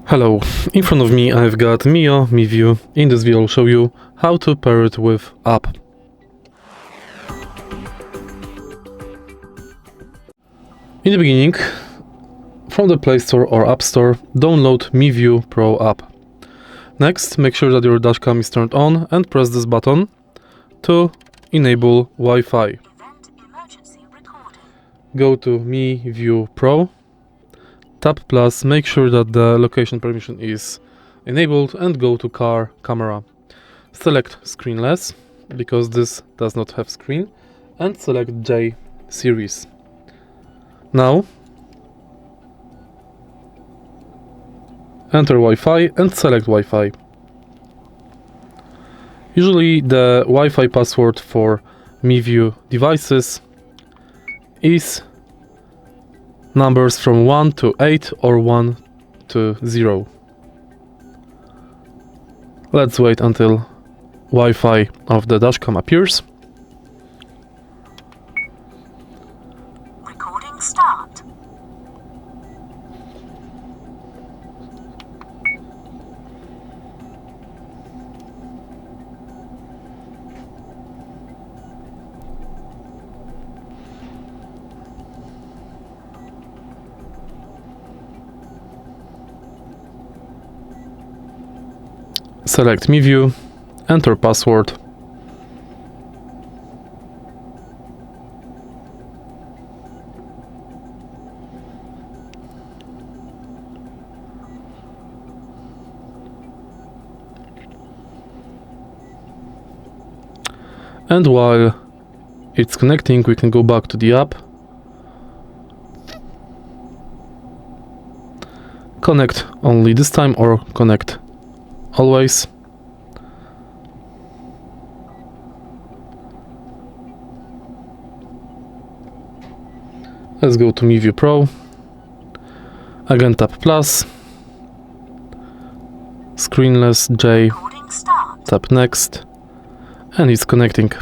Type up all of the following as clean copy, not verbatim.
Hello, in front of me I've got MIO MiVue. In this video I'll show you how to pair it with app. In the beginning, from the Play Store or App Store, download MiVue Pro App. Next, make sure that your dashcam is turned on and press this button to enable Wi-Fi. Go to MiVue Pro. Tap plus, make sure that the location permission is enabled and go to car camera. Select screenless, because this does not have screen, and select J series. Now, enter Wi-Fi and select Wi-Fi. Usually the Wi-Fi password for MiVue devices is numbers from 1 to 8 or 1 to 0. Let's wait until Wi-Fi of the dashcam appears. Recording start. Select MiVue, enter password. And while it's connecting, we can go back to the app. Connect only this time or connect always. Let's go to MiVue Pro. Again tap plus. Screenless J. Tap next. And it's connecting.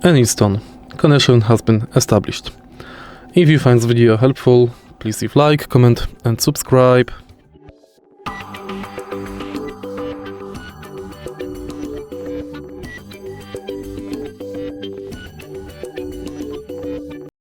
And it's done. Connection has been established. If you find this video helpful, please leave like, comment and subscribe.